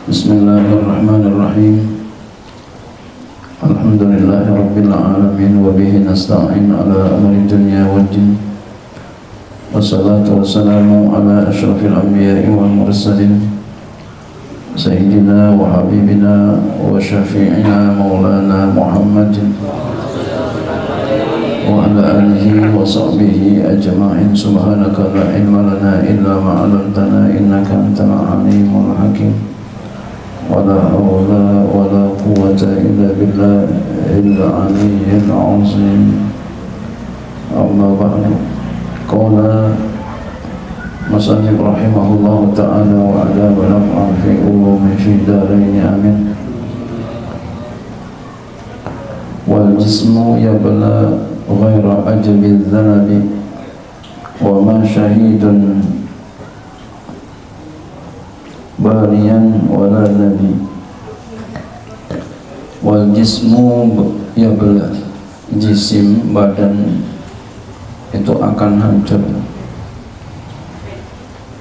Bismillahirrahmanirrahim. Alhamdulillahirabbil alamin wa bihi nasta'in ala amri dunya waddin. Wassalatu wassalamu ala asyrafil anbiya'i wal mursalin sayyidina wa habibina wa syafi'ina maulana Muhammadin wa ala alihi wa sahbihi ajma'in. Subhanaka la ilma lana illa ma 'allamtana innaka antal alimul hakim. Wala hawla wala quwwata illa billahil aliyyil azim. Amma ba'du. Qala Musannif rahimahullah ta'ala wa ala wa naf'a fi ulumi fi daraini amin. Wal jismu yabla ghaira ajbi dhanabi wa ma syahidun barian wala nabi. Wal jismu yabla, jisim badan itu akan hancur.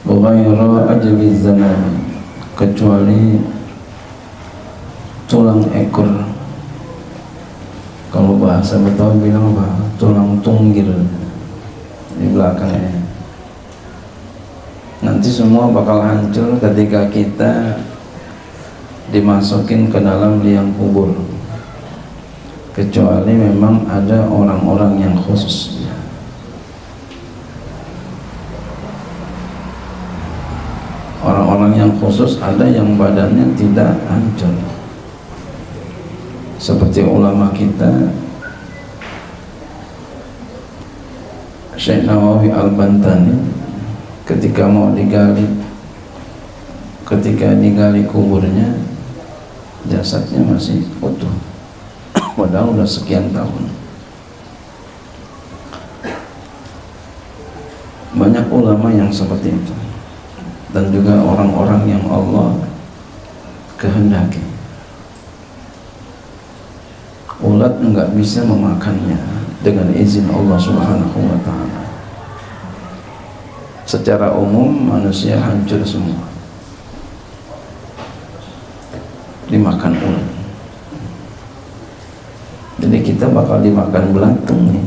Ghaira ajbi dhanabi, kecuali tulang ekor. Kalau bahasa Betawi bilang apa? Tulang tunggil di belakangnya. Nanti semua bakal hancur ketika kita dimasukin ke dalam liang kubur, kecuali memang ada orang-orang yang khusus. Orang-orang yang khusus ada yang badannya tidak hancur, seperti ulama kita Syekh Nawawi Al-Bantani. Ketika digali kuburnya, jasadnya masih utuh padahal udah sekian tahun. Banyak ulama yang seperti itu, dan juga orang-orang yang Allah kehendaki. Ulat enggak bisa memakannya dengan izin Allah Subhanahu wa ta'ala. Secara umum manusia hancur semua dimakan ulat. Jadi kita bakal dimakan belatung nih.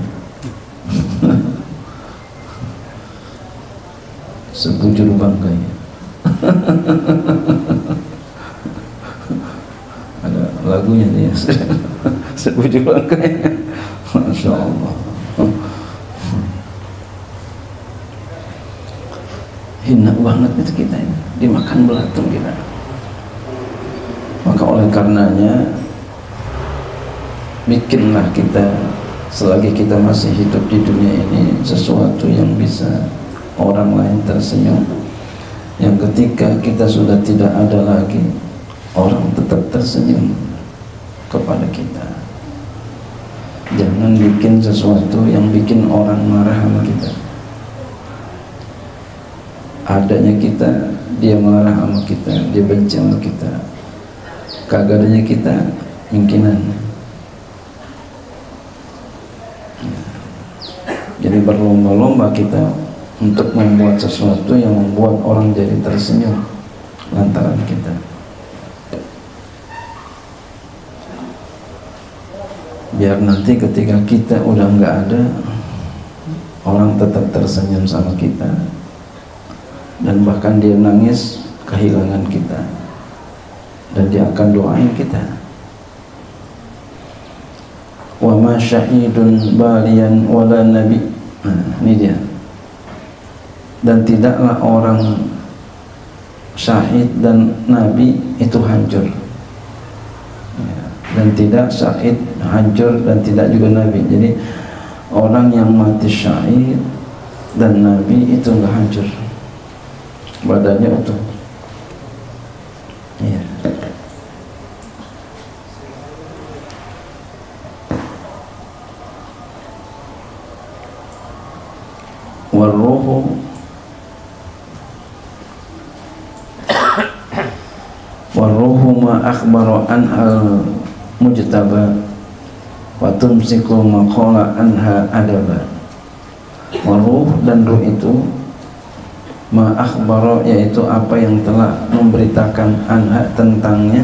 Sebujur bangkai. Ada lagunya nih. Sebujur bangkai. Masya Allah. Hina banget itu kita ini, dimakan belatung kita. Maka oleh karenanya, bikinlah kita selagi kita masih hidup di dunia ini sesuatu yang bisa orang lain tersenyum, yang ketika kita sudah tidak ada lagi, orang tetap tersenyum kepada kita. Jangan bikin sesuatu yang bikin orang marah sama kita. Adanya kita, dia marah sama kita, dia benci sama kita. Kagak adanya kita, mungkinan. Jadi berlomba-lomba kita untuk membuat sesuatu yang membuat orang jadi tersenyum lantaran kita. Biar nanti ketika kita udah nggak ada, orang tetap tersenyum sama kita, dan bahkan dia nangis kehilangan kita, dan dia akan doain kita. Wa ma syahidun balian wala nabi. Nah, ini dia. Dan tidaklah orang syahid dan nabi itu hancur. Dan tidak syahid hancur dan tidak juga nabi. Jadi orang yang mati syahid dan nabi itu enggak hancur, badannya utuh. Iya. Waruhu ma akhbara an al mujtaba wa tumsiku ma qala anha adaba. Waruh dan ruh itu ma akhbara, yaitu apa yang telah memberitakan anha tentangnya,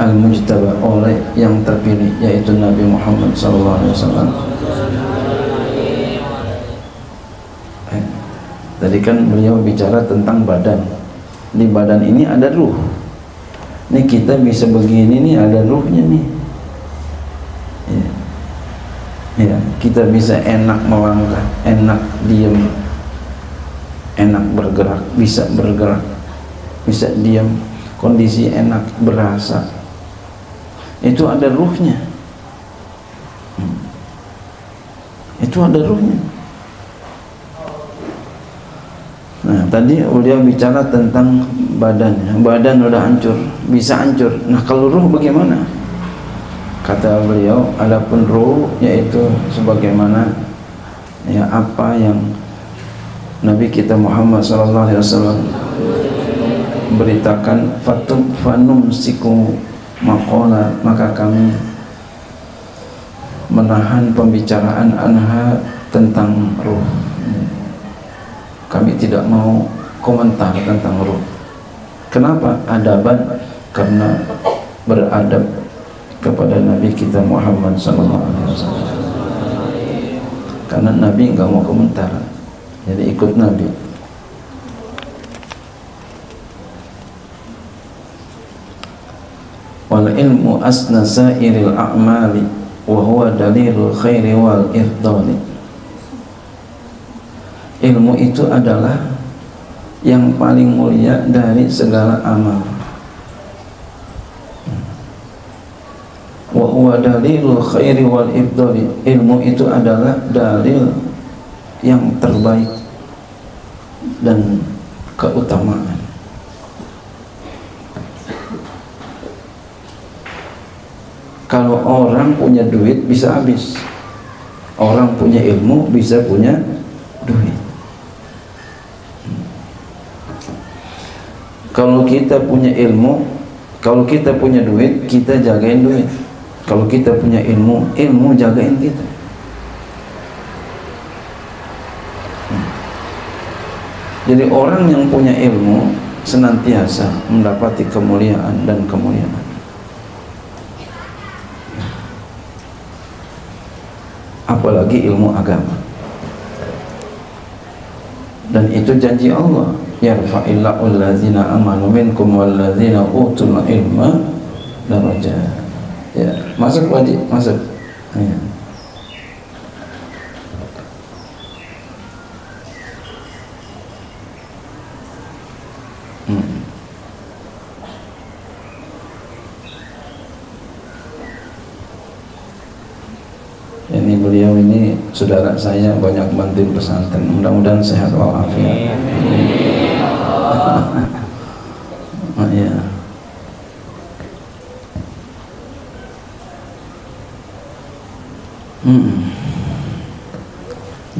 al-mujtaba, oleh yang terpilih, yaitu Nabi Muhammad SAW. Tadi kan beliau bicara tentang badan. Di badan ini ada ruh. Ini kita bisa begini nih, ada ruhnya nih. Ya, kita bisa enak melangkah, enak diem, enak bergerak, bisa bergerak, bisa diem, kondisi enak, berasa. Itu ada ruhnya. Itu ada ruhnya. Nah, tadi beliau bicara tentang badannya. Badan udah hancur, bisa hancur. Nah, kalau ruh bagaimana? Kata beliau, adapun ruh yaitu sebagaimana ya apa yang Nabi kita Muhammad SAW beritakan, fanumsiku maqala, maka kami menahan pembicaraan anha tentang ruh. Kami tidak mau komentar tentang ruh. Kenapa? Adaban, karena beradab kepada Nabi kita Muhammad SAW. Karena Nabi nggak mau komentar, jadi ikut Nabi. Wal ilmu asna sairil a'mali wa huwa dalilul khairi wal irdali. Ilmu itu adalah yang paling mulia dari segala amal. Wa huwa dalilul khairi wal ibdali. Ilmu itu adalah dalil yang terbaik dan keutamaan. Kalau orang punya duit bisa habis, orang punya ilmu bisa punya duit. Kalau kita punya ilmu, kalau kita punya duit, kita jagain duit. Kalau kita punya ilmu, ilmu jagain kita. Jadi orang yang punya ilmu senantiasa mendapati kemuliaan dan kemuliaan. Apalagi ilmu agama. Dan itu janji Allah, yarfa'illahu allazina amanu minkum wallazina utul ilma darajat. Ya, masuk wajib, masuk. Ya. Ini beliau ini saudara saya, banyak bantuin pesantren. Mudah-mudahan sehat walafiat. Oh, ya.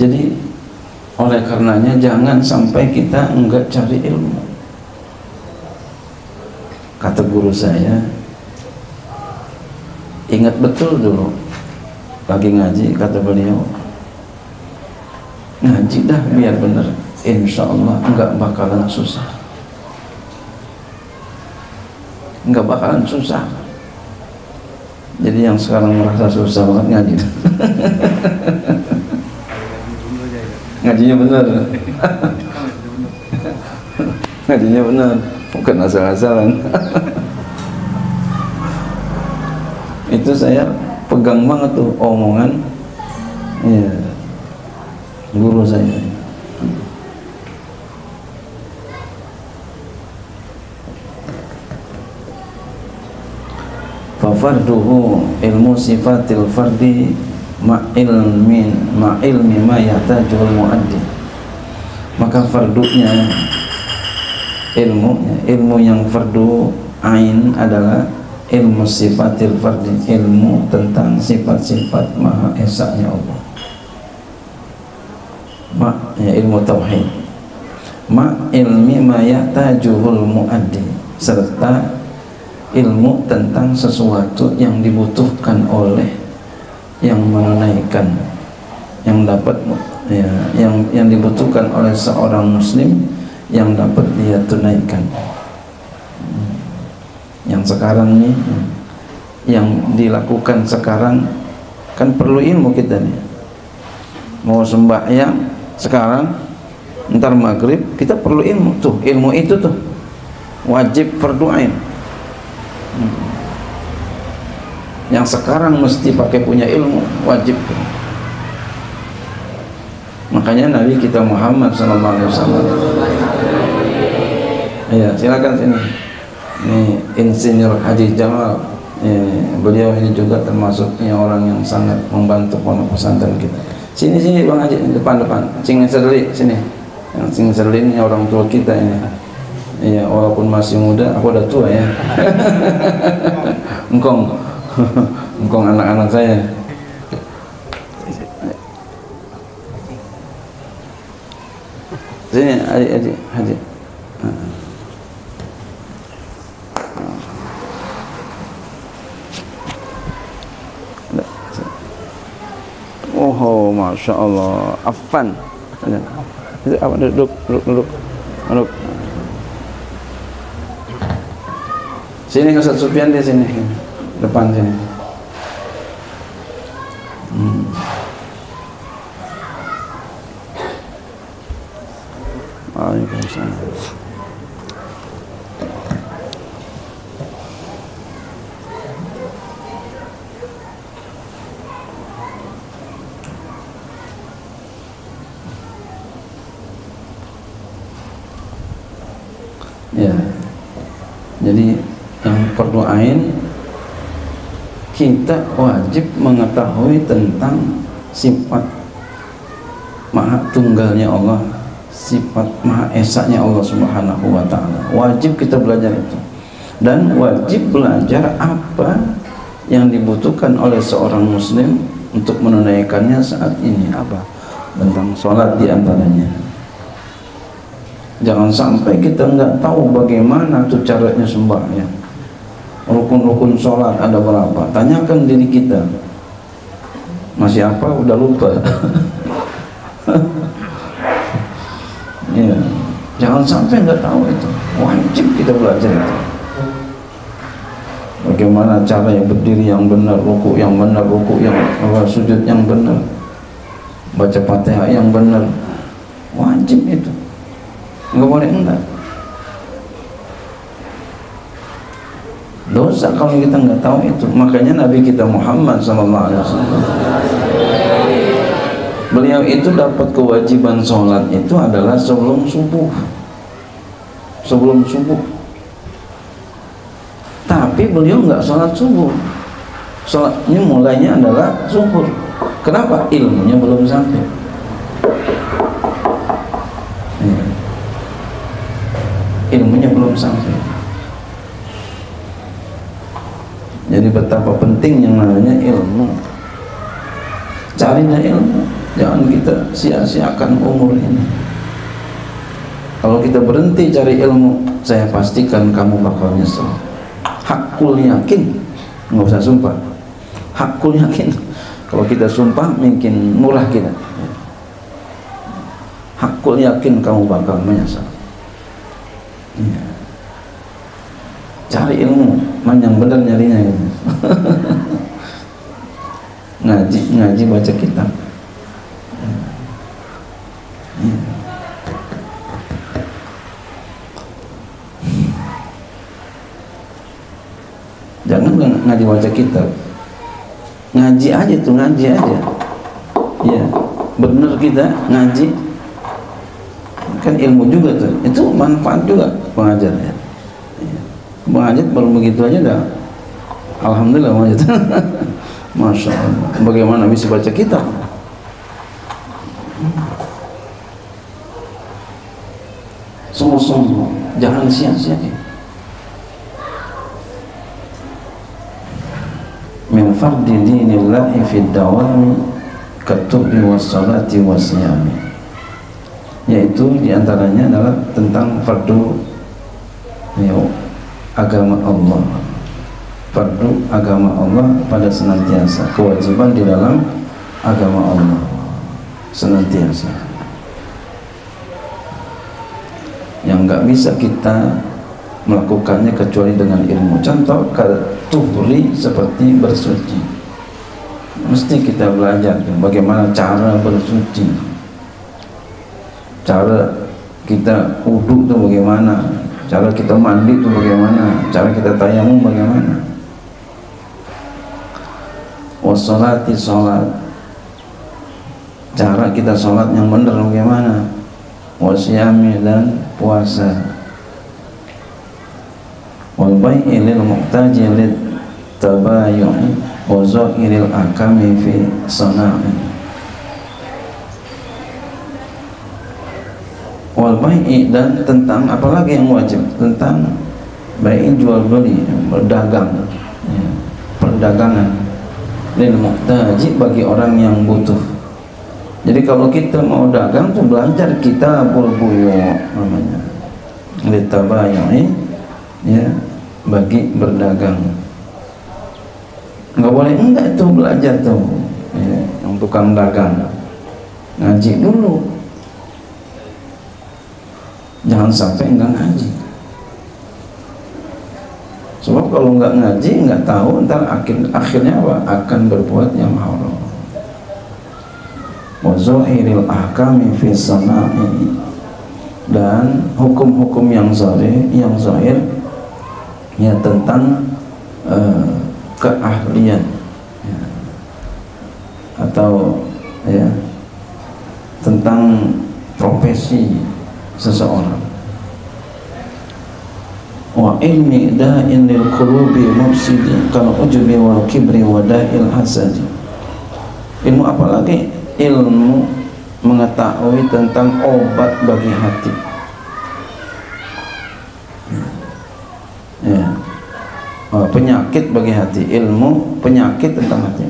Jadi oleh karenanya jangan sampai kita enggak cari ilmu. Kata guru saya, ingat betul dulu lagi ngaji, kata beliau, ngaji dah biar bener, insya Allah enggak bakalan susah, enggak bakalan susah. Jadi yang sekarang merasa susah banget ngaji, ngajinya benar, ngajinya benar, bukan asal-asalan. Itu saya pegang banget tuh omongan ya, guru saya. Fafarduhu ilmu sifatil fardi ma'ilmi ma yahtajul muaddi. Maka fardunya ilmu yang fardu ain adalah ilmu sifatil fardi, ilmu tentang sifat-sifat maha esanya Allah. Ya, ilmu tauhid. Ilmi ma yahtajul muaddi, serta ilmu tentang sesuatu yang dibutuhkan oleh yang menunaikan, yang dapat ya, yang dibutuhkan oleh seorang muslim yang dapat dia tunaikan. Yang sekarang nih, yang dilakukan sekarang kan perlu ilmu kita nih. Mau sembahyang sekarang, ntar maghrib kita perlu ilmu tuh, ilmu itu tuh wajib fardu ain. Yang sekarang mesti pakai punya ilmu wajib. Makanya Nabi kita Muhammad SAW. Ya, silakan sini. Ini Insinyur Haji Jamal. Beliau ini juga termasuknya orang yang sangat membantu pondok pesantren kita. Sini Bang Haji, depan. Sing Serli sini. Yang Sing Serli ini orang tua kita ini. Iya, walaupun masih muda, aku udah tua ya. Engkong anak-anak saya. Sini Haji. Oh, masya Allah. Afan. Apa duduk. Sini Ustaz Sufyan di sini, depan sini. Waalaikumsalam. Ya, jadi yang fardu ain kita wajib mengetahui tentang sifat maha tunggalnya Allah, sifat maha esanya Allah Subhanahu wa ta'ala. Wajib kita belajar itu, dan wajib belajar apa yang dibutuhkan oleh seorang muslim untuk menunaikannya saat ini. Apa? Tentang sholat diantaranya. Jangan sampai kita nggak tahu bagaimana tuh caranya sembahyang. Rukun-rukun sholat ada berapa? Tanyakan diri kita. Masih apa? Udah lupa. Ya, jangan sampai nggak tahu itu. Wajib kita belajar itu. Bagaimana cara yang berdiri yang benar, ruku yang benar, sujud yang benar, baca Fatihah yang benar. Wajib itu. Nggak boleh enggak. Dosa kalau kita nggak tahu itu. Makanya Nabi kita Muhammad SAW, beliau itu dapat kewajiban sholat itu adalah sebelum subuh. Tapi beliau nggak sholat subuh. Sholatnya mulainya adalah zuhur. Kenapa? Ilmunya belum sampai. Ilmunya belum sampai. Jadi betapa penting yang namanya ilmu. Carilah ilmu, jangan kita sia-siakan umur ini. Kalau kita berhenti cari ilmu, saya pastikan kamu bakal nyesel. Hakul yakin, nggak usah sumpah. Hakul yakin. Kalau kita sumpah mungkin murah kita. Hakul yakin kamu bakal menyesal. Ya. Cari ilmu, yang benar nyarinya gitu. ngaji baca kitab. Ya. Jangan ngaji baca kitab, ngaji aja tuh, ngaji aja. Ya, benar kita ngaji kan ilmu juga tuh, itu manfaat juga pengajarnya. Pengajar baru begitu aja dah, alhamdulillah pengajar. Masya Allah, bagaimana bisa baca kitab? Sungguh-sungguh, jangan sia-sia. Min fardi dinillahi fid dawami katubi wassalati wasyami, yaitu diantaranya adalah tentang fardu agama Allah, fardu agama Allah pada senantiasa, kewajiban di dalam agama Allah senantiasa. yang nggak bisa kita melakukannya kecuali dengan ilmu. Contoh tuhri seperti bersuci, mesti kita belajar bagaimana cara bersuci, cara kita wudhu itu bagaimana, cara kita mandi itu bagaimana, cara kita tayamum bagaimana. Wassalati, sholat, cara kita sholat yang benar bagaimana. Wasyami, dan puasa. Wal bai'i lil muhtaji lit tabayu'i wa zahiril akami fi sana'i. Wal bai'i, dan tentang apalagi yang wajib, tentang bai'i, jual beli, berdagang, ya, perdagangan. Lil muhtaji, bagi orang yang butuh. Jadi kalau kita mau dagang tuh belajar kita buyu namanya, lit tabayu'i, ya, bagi berdagang. Nggak boleh enggak tuh belajar tuh, ya, yang tukang dagang ngaji dulu, jangan sampai enggak ngaji. Sebab kalau enggak ngaji, enggak tahu, ntar akhirnya apa? Akan berbuat yang haram. Wa zahiril ahkami fi sana'i, dan hukum-hukum yang zahir, ya, tentang keahlian, ya, atau ya tentang profesi seseorang. Wa ilmi da'in lil qulubi mufsidi kal ujubi wal kibri wa da'il hasadi. Ilmu apalagi? Ilmu mengetahui tentang obat bagi hati, ya, penyakit bagi hati. Ilmu penyakit tentang hati,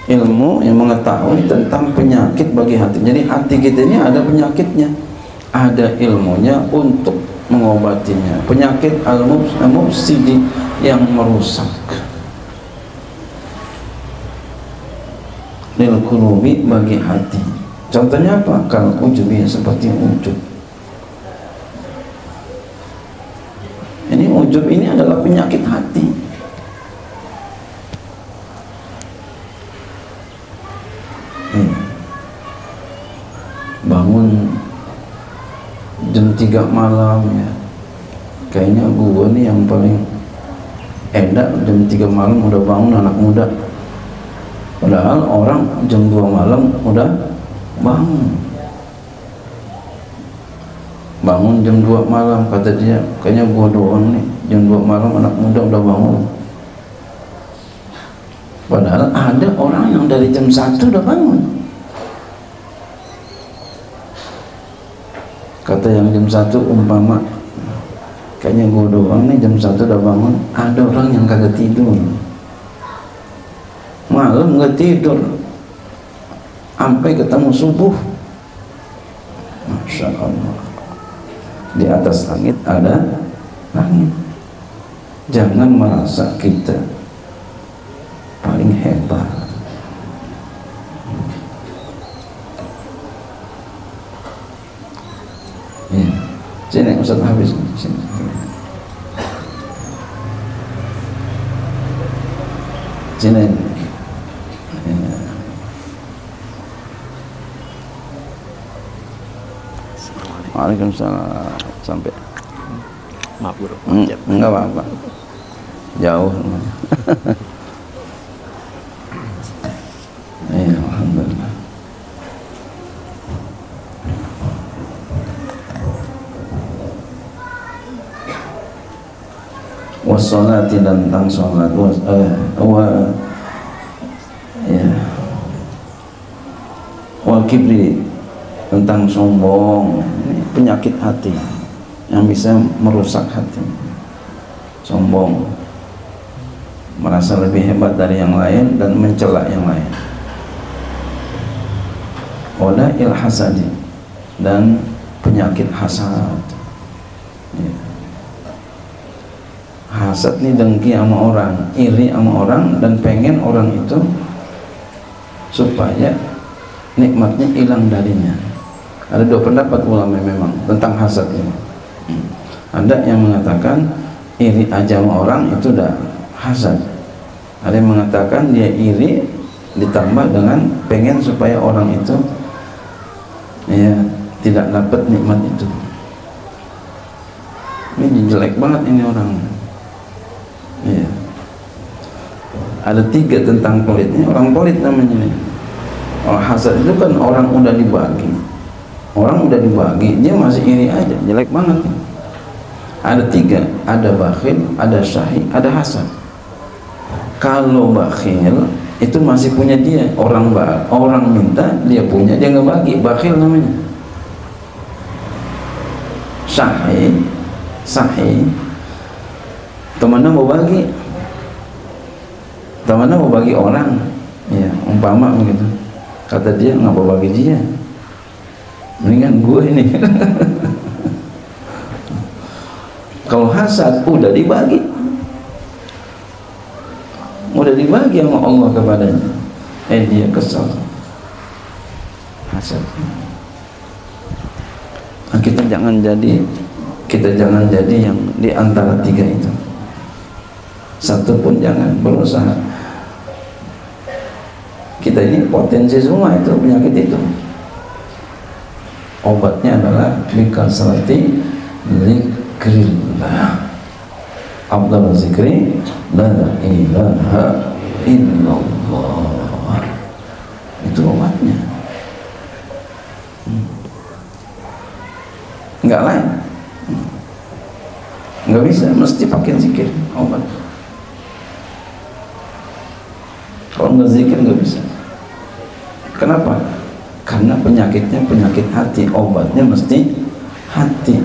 ilmu yang mengetahui tentang penyakit bagi hati. Jadi hati kita ini ada penyakitnya, ada ilmunya untuk mengobatinya. Penyakit al-mufsidi, yang merusak. Lil qulubi, bagi hati. Contohnya apa? Kal ujubi, seperti ujub. Ini ujub ini adalah penyakit hati. Bangun jam 3 malam, ya, kayaknya gua nih yang paling enak, jam 3 malam udah bangun, anak muda. Padahal orang jam 2 malam udah bangun jam 2 malam, kata dia, kayaknya gua doang nih jam 2 malam anak muda udah bangun. Padahal ada orang yang dari jam 1 udah bangun. Kata yang jam 1, umpama kayaknya gua doang nih jam 1 udah bangun. Ada orang yang kagak tidur, malam nggak tidur sampai ketemu subuh. Masya Allah, di atas langit ada langit. Jangan merasa kita paling hebat. Ya. Sini Ustaz Hafiz, sini. Sini. Waalaikumsalam. Sampai. Maaf bro. Enggak apa-apa. Jauh. Ya, alhamdulillah. Wassalati, dan tentang sholat. Wal kibri, tentang sombong. Ini penyakit hati yang bisa merusak hati. Sombong, merasa lebih hebat dari yang lain dan mencela yang lain. Wada'il hasadi, dan penyakit hasad. Ya. Hasad ini dengki sama orang, iri sama orang, dan pengen orang itu supaya nikmatnya hilang darinya. Ada dua pendapat ulama memang tentang hasad ini. Ada yang mengatakan iri aja sama orang itu udah hasad. Ada yang mengatakan dia iri ditambah dengan pengen supaya orang itu ya tidak dapat nikmat itu. Ini jelek banget ini orang. Ya. Ada tiga tentang pelit. Ini orang pelit namanya ini. Oh, hasad itu kan orang udah dibagi. Orang udah dibagi, dia masih iri aja, jelek banget. Ada tiga, ada bakhil, ada syahih, ada hasad. Kalau bakhil itu masih punya dia, orang minta dia punya, dia nggak bagi, bakhil namanya. Syahih temannya mau bagi, orang, ya umpama begitu. Kata dia nggak mau bagi dia, mendingan gue ini. Kalau hasad udah dibagi sama Allah kepadanya, dia kesal. Hasad. Nah, kita jangan jadi yang di antara tiga itu. Satu pun jangan berusaha. Kita ini potensi semua itu penyakit itu. Obatnya adalah bikasrati zikrillah. Afdal zikri la ilaha illallah. Itu obatnya. Enggak lain. Enggak bisa, mesti pakai zikir obat. Kalau enggak zikir enggak bisa. Kenapa? Karena penyakitnya penyakit hati, obatnya mesti hati.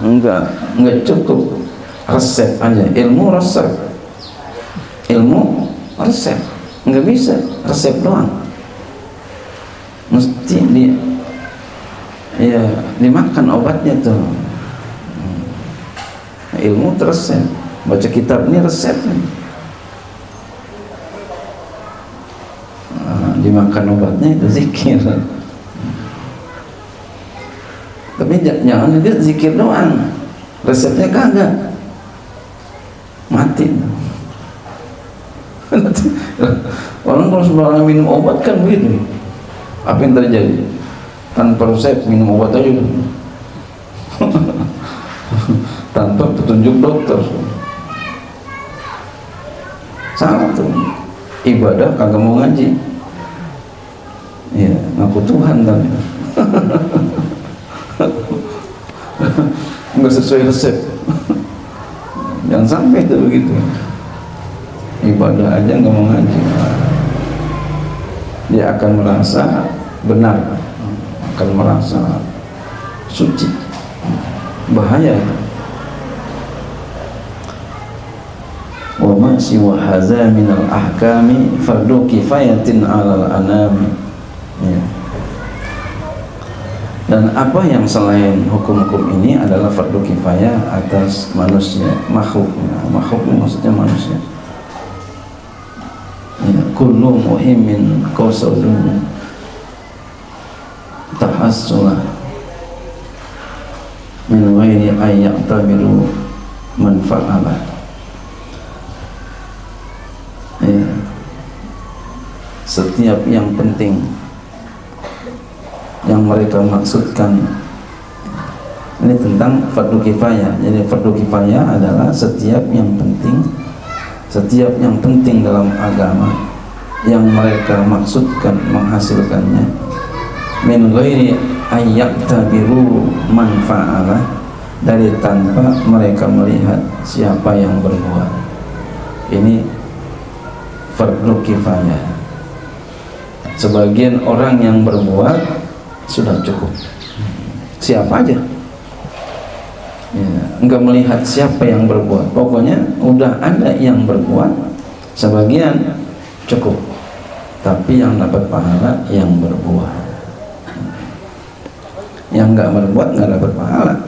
Enggak cukup resep aja, ilmu resep, enggak bisa resep doang, mesti dimakan obatnya tuh. Ilmu resep, baca kitab ini resep, dimakan obatnya itu zikir. Tapi jangan juga zikir doang, resepnya kagak, mati. Orang kalau sembarangan minum obat kan begitu. Apa yang terjadi? Tanpa resep minum obat aja, tanpa petunjuk dokter. Salah tuh. Ibadah kagak mau ngaji, ya ngaku Tuhan kan. Nggak sesuai resep. Jangan sampai itu begitu. Ibadah aja nggak mau ngaji, dia akan merasa benar, akan merasa suci. Bahaya itu. Wa ma siwa hadza minal ahkami fardu kifayatin 'alal anami. Ya. Dan apa yang selain hukum-hukum ini adalah fardu kifayah atas manusia, makhluk maksudnya manusia. Ya, kullu muhimmin qasadun tahassulah min ghairi ay ya'tabiru manfa'alah. Ya. Setiap yang penting yang mereka maksudkan ini tentang fardu kifayah. Jadi fardu kifayah adalah setiap yang penting dalam agama yang mereka maksudkan menghasilkannya min ghairi ayyaktabiru manfa'alah, dari tanpa mereka melihat siapa yang berbuat. Ini fardu kifayah. Sebagian orang yang berbuat sudah cukup, siapa aja ya, enggak melihat siapa yang berbuat, pokoknya udah ada yang berbuat, sebagian cukup, tapi yang dapat pahala yang berbuat, yang enggak berbuat enggak dapat pahala.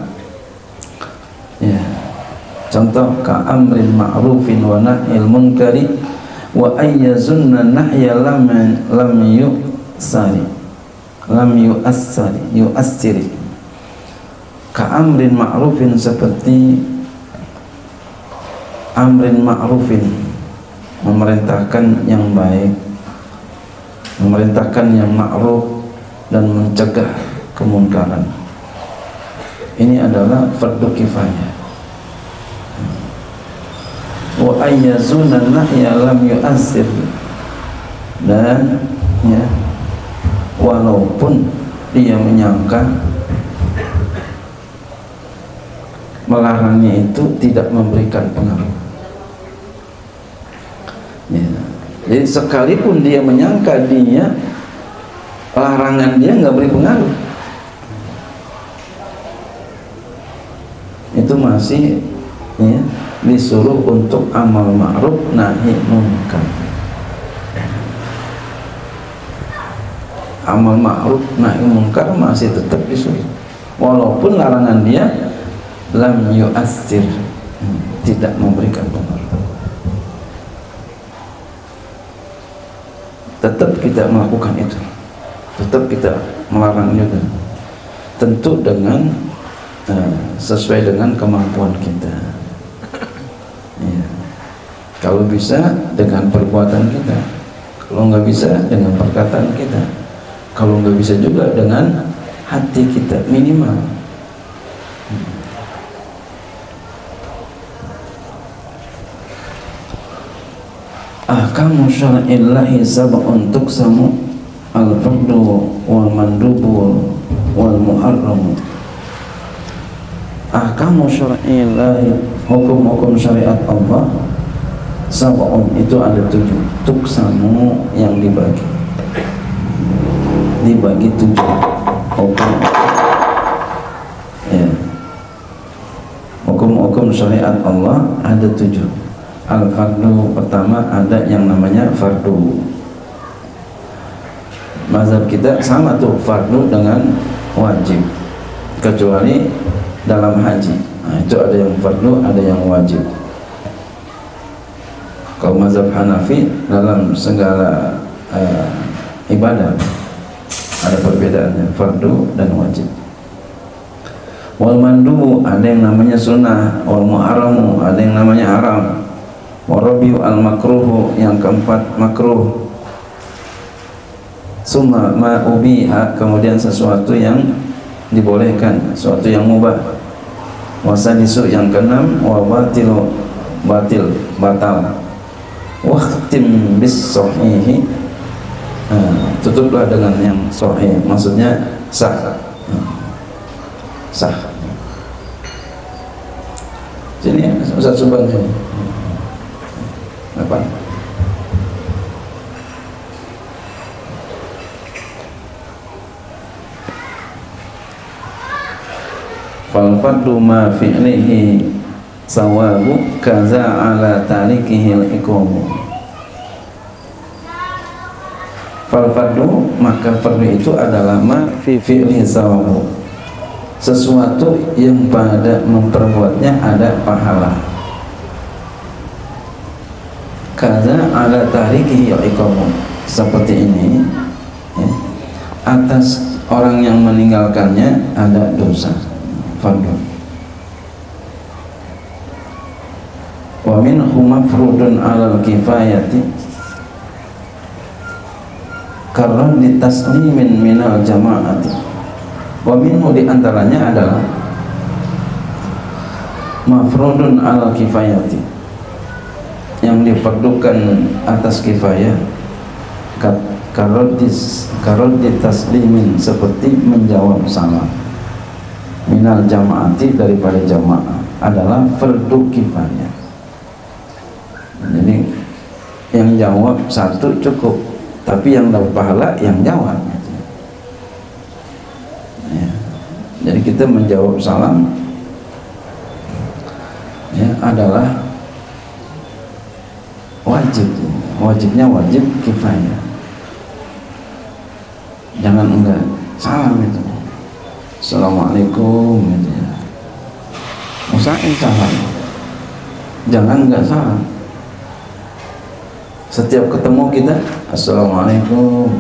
Ya, contoh ka'amrin ma'rufin wa nahyil munkari wa ayyazunna nahya lam yu'assari, lam yu'assiri, ka'amrin ma'rufin, seperti amrin ma'rufin, memerintahkan yang baik, memerintahkan yang ma'ruf dan mencegah kemunkaran. Ini adalah fardu kifayah. Wa ayyazuna nahya lam yu'assir, dan ya, walaupun dia menyangka melarangnya itu tidak memberikan pengaruh. Ya. Jadi sekalipun dia menyangka dia larangan dia nggak beri pengaruh, itu masih ya, disuruh untuk amal ma'ruf nahi munkar. Amal ma'ruf nahi munkar masih tetap disuruh, walaupun larangan dia lam yu'assir, tidak memberikan pengaruh. Tetap kita melakukan itu, tetap kita melarang juga, tentu dengan sesuai dengan kemampuan kita ya. Kalau bisa dengan perbuatan kita, kalau nggak bisa dengan perkataan kita, kalau nggak bisa juga dengan hati kita minimal. Ahkamu syar'illahi sab'un tuqsamu al-fardu wal mandubu wal muharram. Ahkamu syar'illahi, hukum-hukum syariat Allah, sab'un, itu ada 7. Tuqsamu, yang dibagi 7 hukum ya. Hukum-hukum syariat Allah ada 7. Al-fardu, pertama ada yang namanya fardu. Mazhab kita sama tuh, fardu dengan wajib, kecuali dalam haji. Nah, itu ada yang fardu, ada yang wajib. Kalau mazhab Hanafi dalam segala ibadah ada perbedaannya, fardu dan wajib. Wal mandubu, ada yang namanya sunnah. Wal muharramu, ada yang namanya haram. Warabiu al makruhu, yang keempat makruh. Summa ma ubiha, kemudian sesuatu yang dibolehkan, sesuatu yang mubah. Wasadisu, yang keenam, wa batilu, batal. Waqtim bis sahihi, tutuplah dengan yang sahih, maksudnya sah. Sini Ustaz Subhan sini. Apa? Fal fardu ma fi'lihi sawabu kaza ala tarikihi al-iqamu. Fal fardu, maka fardu itu adalah ma fi fi'lihi sawabu, sesuatu yang pada memperbuatnya ada pahala. Kaza ala tarikihi al-iqamu, seperti ini ya, atas orang yang meninggalkannya ada dosa. Fardu. Wa minhu mafrudun 'alal kifayati karena ditaslimin minal jama'ati. Wa minhu, diantaranya adalah mafrudun 'alal kifayati, yang difardukan atas kifayah. Karena ditaslimin, seperti menjawab salam. Minal jama'ati, daripada jamaah, adalah fardu kifayah. Jadi yang jawab satu cukup, tapi yang dapat pahala yang jawab ya. Jadi kita menjawab salam ya adalah wajibnya wajib kifayah. Jangan enggak salam itu, assalamualaikum gitu ya, usahain salam, jangan enggak salam. Setiap ketemu kita assalamualaikum,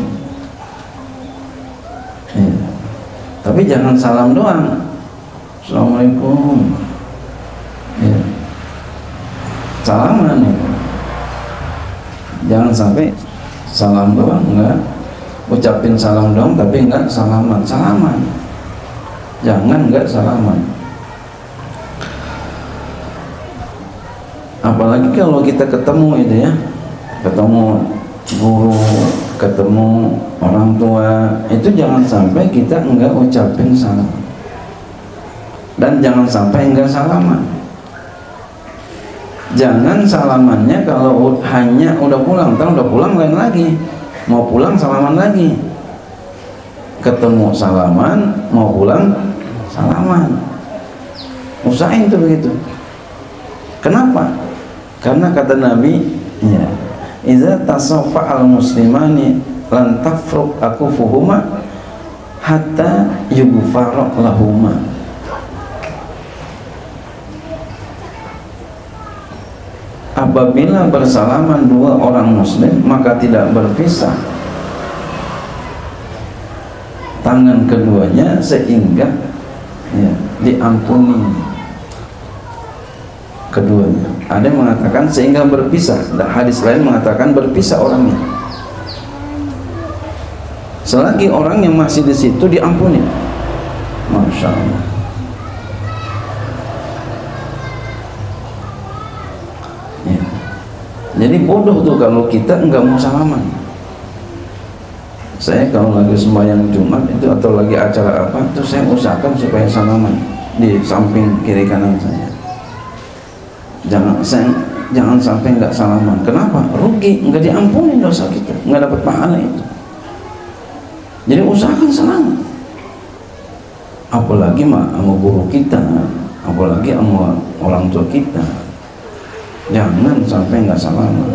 Ya. Tapi jangan salam doang. Assalamualaikum. Ya. Salaman ya. Jangan sampai salam doang, enggak ucapin salam doang tapi enggak salaman. Jangan enggak salaman. Apalagi kalau kita ketemu itu ya, ketemu guru, ketemu orang tua, itu jangan sampai kita enggak ucapin salam, dan jangan sampai enggak salaman. Jangan salamannya kalau hanya udah pulang, udah pulang lain lagi, mau pulang salaman lagi, ketemu salaman, mau pulang salaman, usahain tuh begitu. Kenapa? Karena kata Nabi, ya, idza tasaffa al-muslimani lan tafruq akufuhuma hatta yughfara lahuma. Apabila bersalaman dua orang muslim, maka tidak berpisah tangan keduanya sehingga ya, diampuni keduanya. Ada yang mengatakan sehingga berpisah, hadis lain mengatakan berpisah orangnya. Selagi orang yang masih di situ diampuni. Masya Allah. Ya. Jadi bodoh tuh kalau kita enggak mau salaman. Saya kalau lagi sembahyang Jumat itu atau lagi acara apa itu saya usahakan supaya salaman di samping kiri kanan saya. Jangan sampai nggak salaman. Kenapa? Rugi, nggak diampuni dosa kita, nggak dapat pahala itu. Jadi usahakan salaman. Apalagi sama guru kita, apalagi sama orang tua kita. Jangan sampai nggak salaman.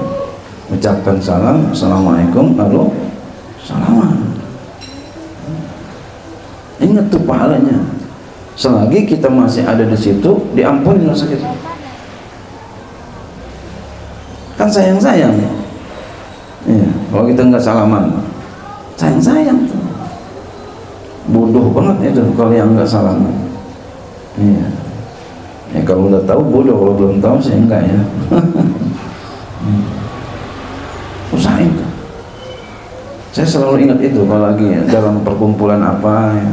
Ucapkan salam, assalamualaikum, lalu salaman. Ingat tuh pahalanya. Selagi kita masih ada di situ, diampuni dosa kita. Kan sayang-sayang ya. Iya, kalau kita nggak salaman, sayang-sayang tuh. Bodoh banget itu kalau yang nggak salaman. Iya. Ya kalau udah tahu bodoh, kalau belum tahu sih enggak ya. Usahain tuh. Saya selalu ingat itu kalau lagi dalam perkumpulan apa ya.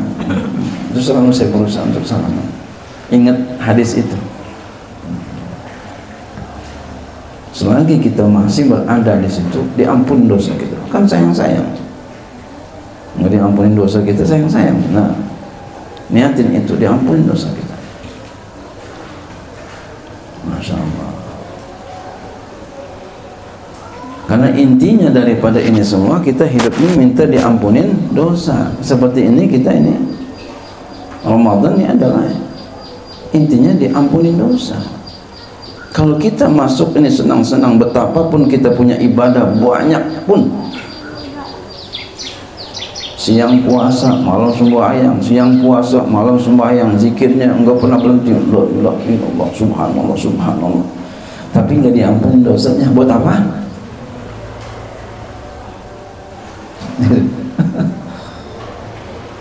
Itu selalu saya berusaha untuk salaman. Ingat hadis itu. Selagi kita masih berada di situ, diampuni dosa kita. Kan sayang-sayang. Nggak diampuni dosa kita, sayang-sayang. Nah, niatin itu, diampuni dosa kita. Masya Allah. Karena intinya daripada ini semua, kita hidup ini minta diampunin dosa. Seperti ini kita ini Ramadan ini adalah intinya diampunin dosa. Kalau kita masuk ini senang-senang, betapapun kita punya ibadah banyak pun, siang puasa malam sembahyang, siang puasa malam sembahyang, zikirnya enggak pernah berhenti, la ilaha illallah, subhanallah, subhanallah, tapi enggak diampuni dosanya. Buat apa?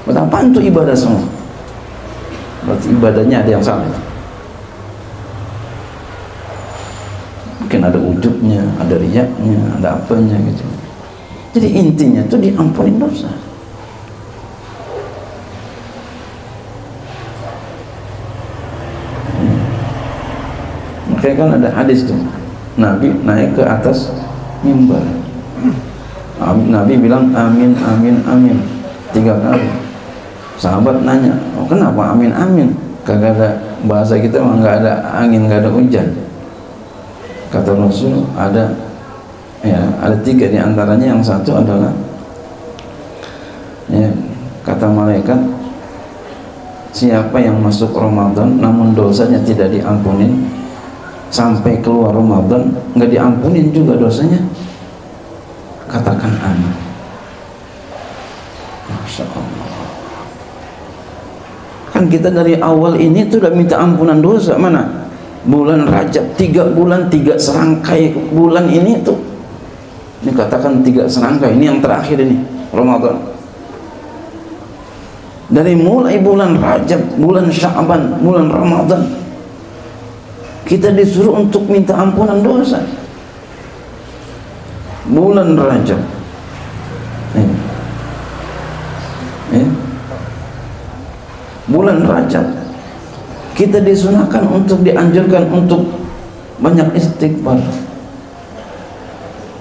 Buat apa itu ibadah semua? Berarti ibadahnya ada yang salah. Mungkin ada ujubnya, ada riyaknya, ada apanya gitu. Jadi intinya itu diampuni dosa. Makanya kan ada hadis tuh, Nabi naik ke atas mimbar, Nabi bilang amin, amin, amin 3 kali. Sahabat nanya, oh, kenapa amin, amin? Kagak ada, bahasa kita mah nggak ada angin, nggak ada hujan. Kata Rasul ada 3 diantaranya. Yang satu adalah ya, kata malaikat, siapa yang masuk Ramadan namun dosanya tidak diampunin sampai keluar Ramadan, nggak diampunin juga dosanya, katakan amin. Masya Allah. Kan kita dari awal ini tuh udah minta ampunan dosa. Mana bulan Rajab 3 bulan 3 serangkai bulan ini tuh, ini katakan 3 serangkai, ini yang terakhir ini Ramadan. Dari mulai bulan Rajab, bulan Sya'ban, bulan Ramadan, kita disuruh untuk minta ampunan dosa. Bulan Rajab, bulan Rajab, kita disunahkan untuk dianjurkan untuk banyak istighfar.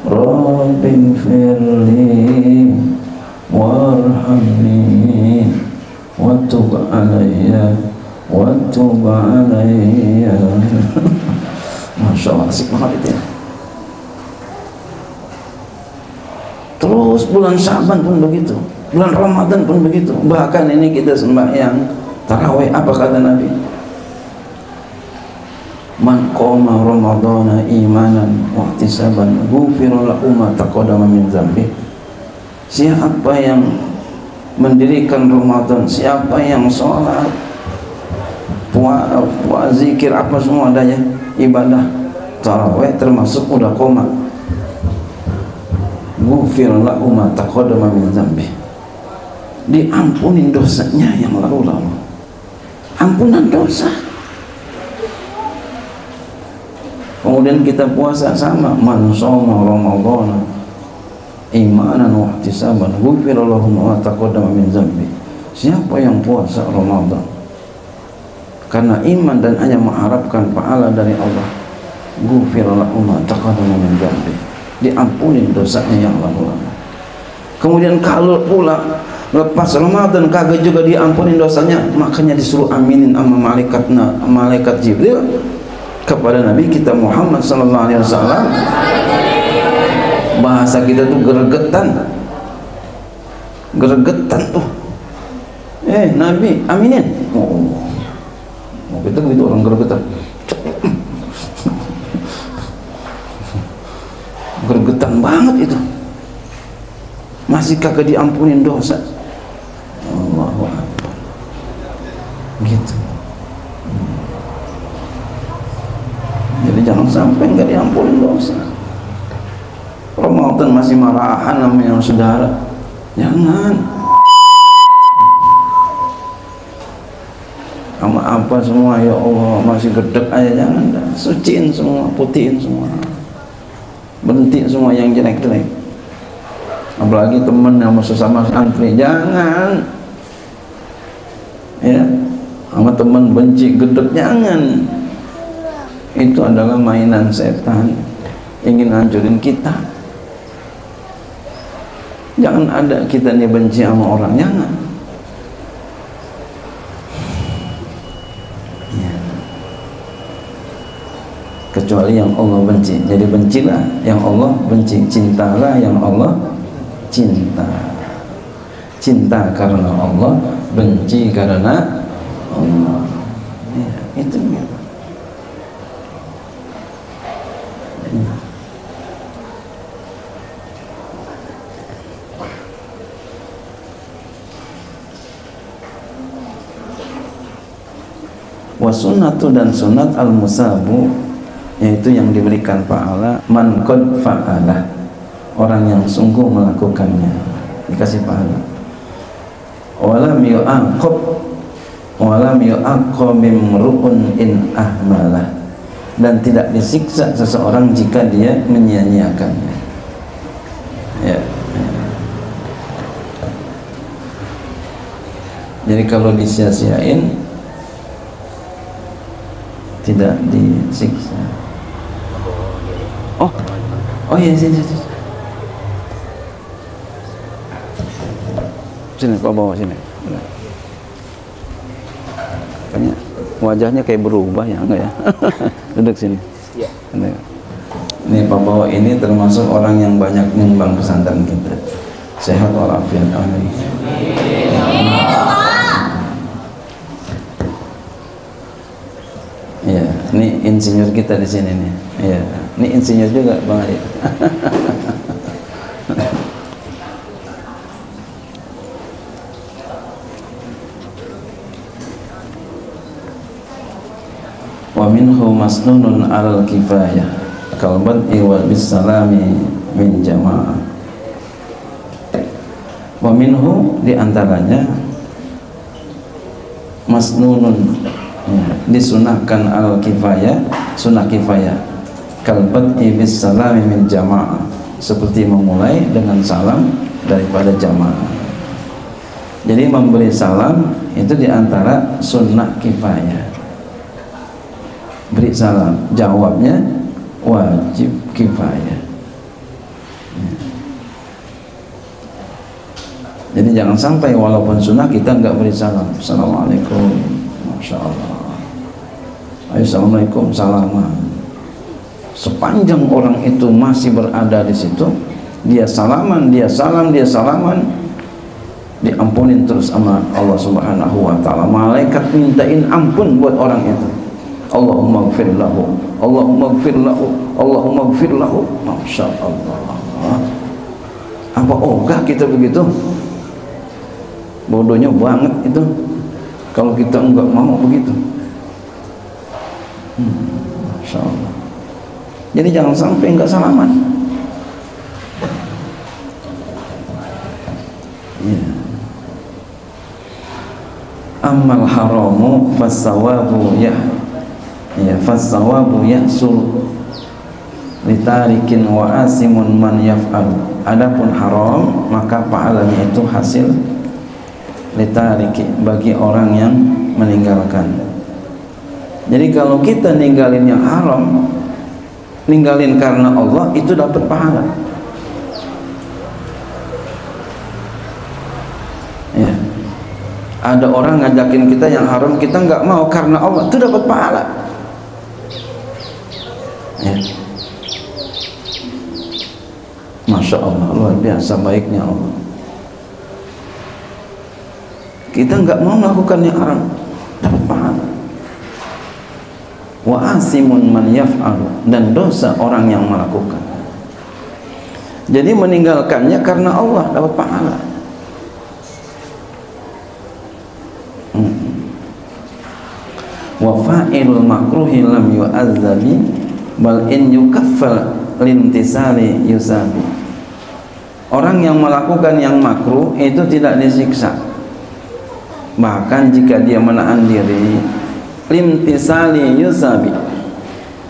Rabbin firli warhamni watub alayya watub alayya. Masya Allah, asik banget itu ya. Terus bulan Sya'ban pun begitu, bulan Ramadan pun begitu. Bahkan ini kita sembahyang tarawih, apa kata Nabi? Man qama ramadhana imanan wa ihtisaban ghufira lahu ma taqaddama min dzambi. Siapa yang mendirikan Ramadan, siapa yang sholat, puasa, zikir, apa semua adanya, ibadah tarawih termasuk udah koma, ghufira lahu ma taqaddama min dzambi, diampuni dosanya yang lalu-lalu. Ampunan dosa. Kemudian kita puasa sama, man shoma ramadhana imanan wa ihtisaban ghufira lahu ma taqaddama min dzambi. Siapa yang puasa Ramadan karena iman dan hanya mengharapkan pahala dari Allah, ghufira lahu ma taqaddama min dzambi, diampuni dosanya yang lalu-lalu. Kemudian kalau pula lepas Ramadan kagak juga diampuni dosanya, makanya disuruh aminin sama malaikat Jibril kepada Nabi kita Muhammad sallallahu alaihi wasallam. Bahasa kita tuh gregetan tuh. Nabi aminin. Kita gitu orang gregetan. Gregetan banget itu. Masih kagak diampunin dosa. Allahu Akbar. Gitu. Jadi jangan sampai nggak diampunin dosa. Ramadan masih marahan namanya saudara, jangan. Sama apa semua ya Allah masih gedek aja, jangan dah. Suciin semua, putihin semua, bentik semua yang jelek-jelek. Apalagi temen yang sesama santri, jangan. Ya, sama temen benci gedek, jangan. Itu adalah mainan setan, ingin hancurin kita. Jangan ada kita nih benci sama orang, jangan. Ya. Kecuali yang Allah benci. Jadi bencilah yang Allah benci, cintalah yang Allah cinta. Cinta karena Allah, benci karena Allah. Ya, itu ya. Wasunnatu, dan sunat al-musabu, yaitu yang diberikan pahala, man qad fa'ala, orang yang sungguh melakukannya dikasih pahala. Walam yu'aqab mimru'un in ahmalah, dan tidak disiksa seseorang jika dia menyia-nyiakannya. Ya. Jadi kalau disia-siain tidak disiksa. Oh iya, sini. Sini, kau bawa sini. Kayaknya wajahnya kayak berubah ya, enggak ya? Duduk sini. Iya. Ini Pak Bawa ini termasuk orang yang banyak nyumbang pesantren kita. Sehat walafiat. Amin. Ya, ini insinyur kita di sini nih. Ya, ini insinyur juga Bang Adi. Wa minhu masnunun alal kifayah kalbat iwal bisalami min jamaah. Wa minhu, diantaranya masnunun, ya, disunahkan al-kifayah, sunnah kifayah, kalbati bis salami min jamaah, seperti memulai dengan salam daripada jamaah. Jadi memberi salam itu diantara sunnah kifayah. Beri salam, jawabnya wajib kifayah. Jadi jangan sampai walaupun sunnah kita enggak beri salam. Assalamualaikum, masya Allah. Assalamualaikum, salaman. Sepanjang orang itu masih berada di situ, dia salaman, dia salam, dia salaman, diampunin terus sama Allah Subhanahu wa taala. Malaikat mintain ampun buat orang itu. Allahumma ighfir lahu, Allahumma ighfir lahu, Allahumma ighfir lahu. Masya Allah. Apa ogah kita begitu? Bodohnya banget itu kalau kita enggak mau begitu. Masya Allah. Jadi jangan sampai enggak salaman. Ya. Amal haramu fasawabu fasawabu yahsul litarikin wa asimun man yaf'al. Adapun haram maka pahalanya itu hasil litariki, bagi orang yang meninggalkan. Jadi kalau kita ninggalin yang haram, ninggalin karena Allah, itu dapat pahala. Ya. Ada orang ngajakin kita yang haram, kita nggak mau karena Allah, itu dapat pahala. Ya. Masya Allah, luar biasa baiknya Allah. Kita nggak mau melakukan yang haram, dapat pahala. Wa asimun man yaf'alu, dan dosa orang yang melakukan. Jadi meninggalkannya karena Allah dapat pahala. Wa fa'ilul makruhi lam yu'adzabi bal in yukaffal lintisali yusabi. Orang yang melakukan yang makruh itu tidak disiksa, bahkan jika dia menahan diri, limtisali yusabi,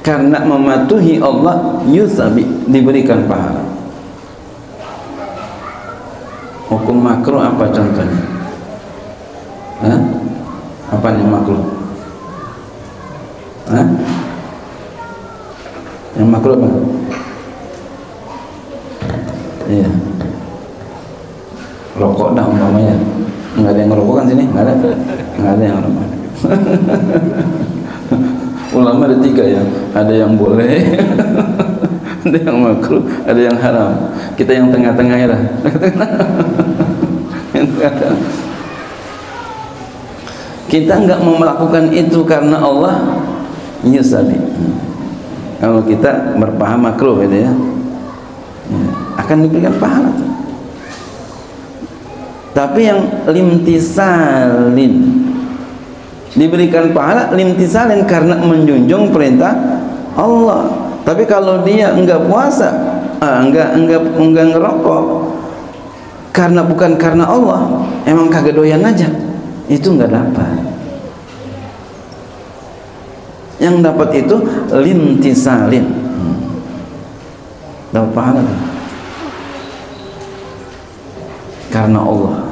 karena mematuhi Allah, yusabi, diberikan pahala. Hukum makruh apa contohnya? Hah? Apa yang makruh? Hah? Yang makruh apa? Iya, rokok dah umpamanya. Nggak ada yang ngerokok kan sini? Nggak ada yang ngerokok. Ulama ada 3 ya, ada yang boleh, ada yang makruh, ada yang haram. Kita yang tengah-tengah ya lah. Kita nggak mau melakukan itu karena Allah, yusabi. Kalau kita berpaham makruh gitu ya, akan diberikan pahala. Tapi yang limtisalin, diberikan pahala limtisalin karena menjunjung perintah Allah. Tapi kalau dia enggak puasa, enggak ngerokok karena bukan karena Allah, emang kagak doyan aja, itu enggak dapat. Yang dapat itu limtisalin, dapat pahala karena Allah.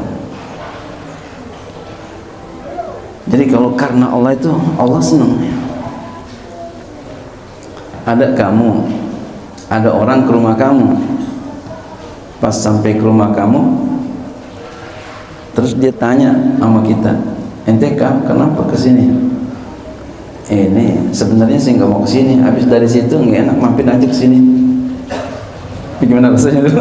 Jadi kalau karena Allah itu Allah senang. Ada orang ke rumah kamu, pas sampai ke rumah kamu, terus dia tanya sama kita, ente kenapa kesini? Ini sebenarnya sih nggak mau kesini, habis dari situ nggak enak, mampir aja kesini. Gimana rasanya itu?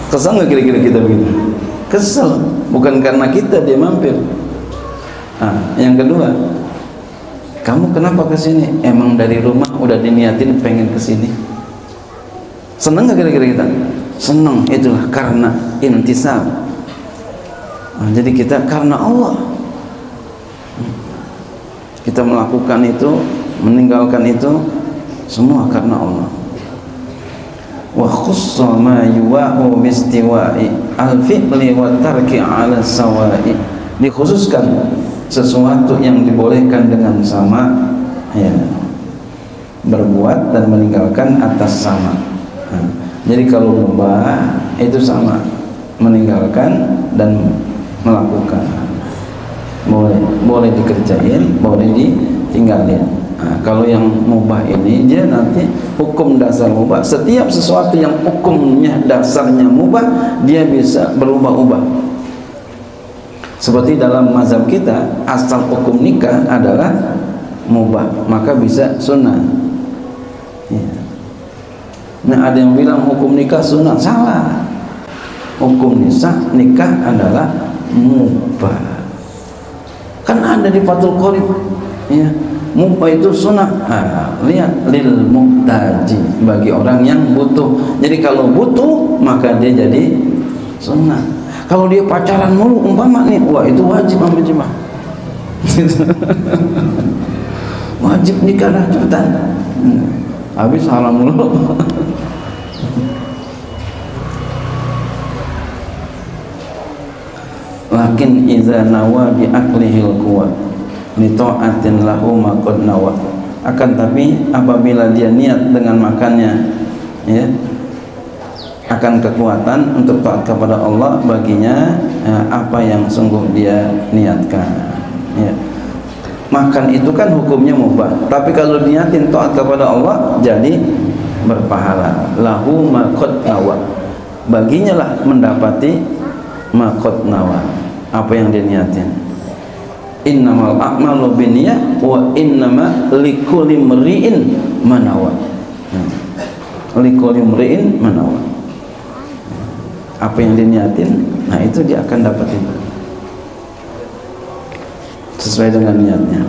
Kesal nggak kira-kira kita begitu? Kesal, bukan karena kita dia mampir. Yang kedua, kamu kenapa kesini? Emang dari rumah udah diniatin pengen kesini. Senang nggak kira-kira kita? Senang, itulah karena intisab. Jadi kita karena Allah, kita melakukan itu, meninggalkan itu semua karena Allah. Wa khussa ma yuwa'u bistiwa'i al-fi'li wa tarki 'ala sawa'i, dikhususkan sesuatu yang dibolehkan dengan sama, ya, berbuat dan meninggalkan atas sama. Jadi kalau mubah itu sama, meninggalkan dan melakukan, boleh dikerjain, boleh ditinggalin. Kalau yang mubah ini dia nanti hukum dasar mubah, setiap sesuatu yang hukumnya dasarnya mubah dia bisa berubah-ubah. Seperti dalam mazhab kita, asal hukum nikah adalah mubah, maka bisa sunnah. Ya. Nah, ada yang bilang hukum nikah sunnah, salah. Hukum nikah adalah mubah. Kan ada di Fathul Qorib, ya, mubah itu sunnah. Lihat, lil muhtaji, bagi orang yang butuh. Jadi kalau butuh maka dia jadi sunnah. Kalau dia pacaran mulu umpama nih, wah itu wajib sama jemaah. Wajib nikah dah cepetan. Habis haram mulu. Lakin idza nawa bi aqlihil quwwat li ta'atin lahu ma qad nawa. Akan tapi apabila dia niat dengan makannya, ya, akan kekuatan untuk taat kepada Allah baginya, apa yang sungguh dia niatkan, ya. Makan itu kan hukumnya mubah, tapi kalau niatin taat kepada Allah jadi berpahala. Lahu ma qad nawa, baginya lah mendapati ma qad nawa, apa yang dia niatin. Innamal a'malu binniyat wa innama likulli imri'in ma nawa. Likulli imri'in ma nawa. Apa yang diniatin, nah itu dia akan dapat itu sesuai dengan niatnya.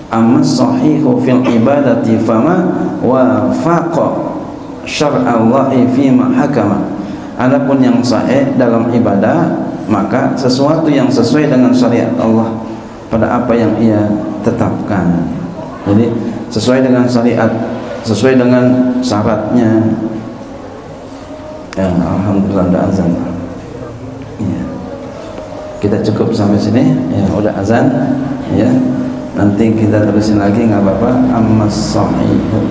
Amma sahihu fil ibadati fama wafaqa syar'allahi fima hakama. Adapun yang sahih dalam ibadah, maka sesuatu yang sesuai dengan syariat Allah pada apa yang ia tetapkan. Jadi sesuai dengan syariat, sesuai dengan syaratnya. Ya, alhamdulillah ada azan. Ya. Kita cukup sampai sini. Ya, udah azan. Ya. Nanti kita terusin lagi, nggak apa-apa. Amma sahihu